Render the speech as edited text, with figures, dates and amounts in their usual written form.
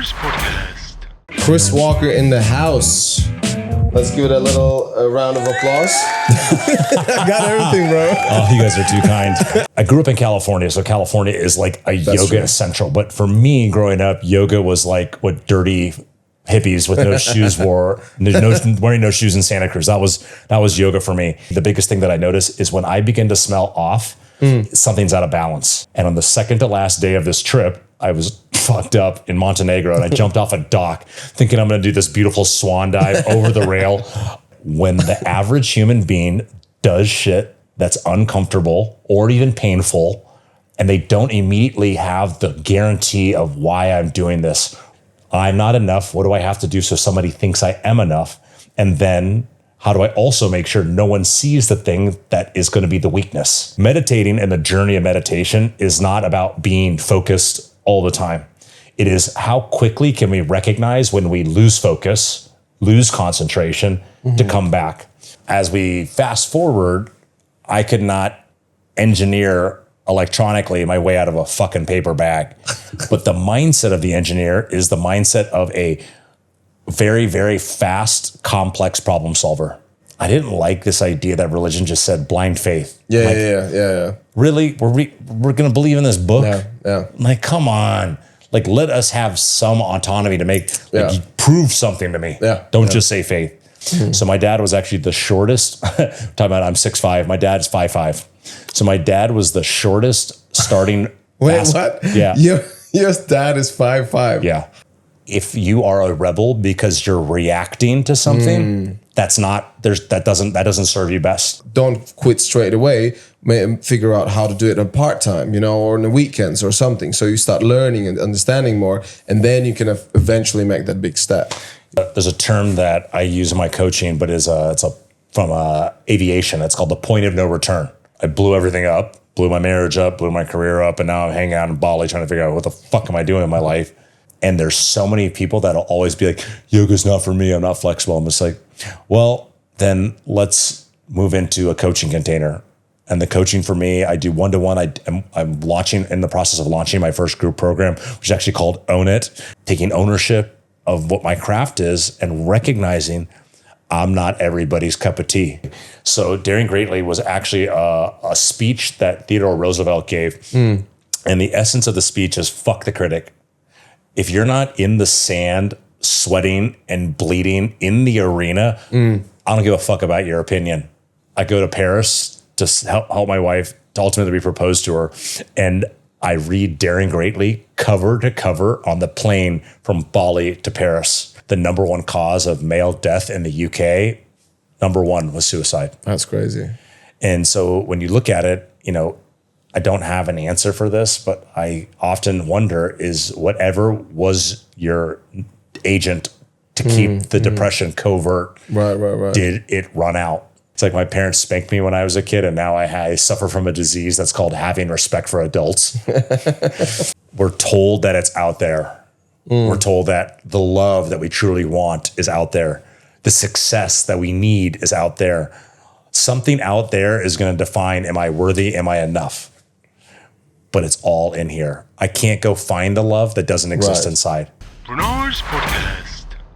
Renars podcast. Chris Walker in the house. Let's give it a little round of applause. I got everything, bro. Oh, you guys are too kind. I grew up in California, so California is like a yoga essential. But for me, growing up, yoga was like what dirty hippies with no shoes wore, wearing no shoes in Santa Cruz. That was yoga for me. The biggest thing that I noticed is when I begin to smell off, something's out of balance. And on the second to last day of this trip, I was fucked up in Montenegro and I jumped off a dock thinking I'm going to do this beautiful swan dive over the rail. When the average human being does shit that's uncomfortable or even painful, and they don't immediately have the guarantee of why I'm doing this. I'm not enough. What do I have to do so somebody thinks I am enough? And then how do I also make sure no one sees the thing that is going to be the weakness? Meditating and the journey of meditation is not about being focused all the time. It is how quickly can we recognize when we lose focus, lose concentration to come back. As we fast forward, I could not engineer electronically my way out of a fucking paper bag. But the mindset of the engineer is the mindset of a very, very fast, complex problem solver. I didn't like this idea that religion just said blind faith. Yeah. Really? We're going to believe in this book? Yeah. Like, come on. Like, let us have some autonomy to make, prove something to me. Don't just say faith. So my dad was actually the shortest. Talking about I'm 6'5". My dad's 5'5". So my dad was the shortest starting. Wait, what? Yeah. Your dad is 5'5". Yeah. If you are a rebel because you're reacting to something, that doesn't serve you best. Don't quit straight away. Figure out how to do it on part-time, or on the weekends or something. So you start learning and understanding more, and then you can eventually make that big step. There's a term that I use in my coaching, but it's from aviation. It's called the point of no return. I blew everything up, blew my marriage up, blew my career up, and now I'm hanging out in Bali trying to figure out what the fuck am I doing in my life. And there's so many people that'll always be like, yoga's not for me, I'm not flexible. I'm just like, well, then let's move into a coaching container. And the coaching for me, I do one-to-one. I'm launching in the process of launching my first group program, which is actually called Own It, taking ownership of what my craft is and recognizing I'm not everybody's cup of tea. So Daring Greatly was actually a speech that Theodore Roosevelt gave. And the essence of the speech is fuck the critic. If you're not in the sand, sweating and bleeding in the arena, I don't give a fuck about your opinion. I go to Paris to help my wife to ultimately be proposed to her. And I read Daring Greatly cover to cover on the plane from Bali to Paris. The number one cause of male death in the UK, number one was suicide. That's crazy. And so when you look at it, I don't have an answer for this, but I often wonder is whatever was your agent to keep the depression covert, right. Did it run out? It's like my parents spanked me when I was a kid, and now I suffer from a disease that's called having respect for adults. We're told that it's out there. We're told that the love that we truly want is out there. The success that we need is out there. Something out there is going to define, am I worthy? Am I enough? But it's all in here. I can't go find the love that doesn't exist inside. Renars podcast.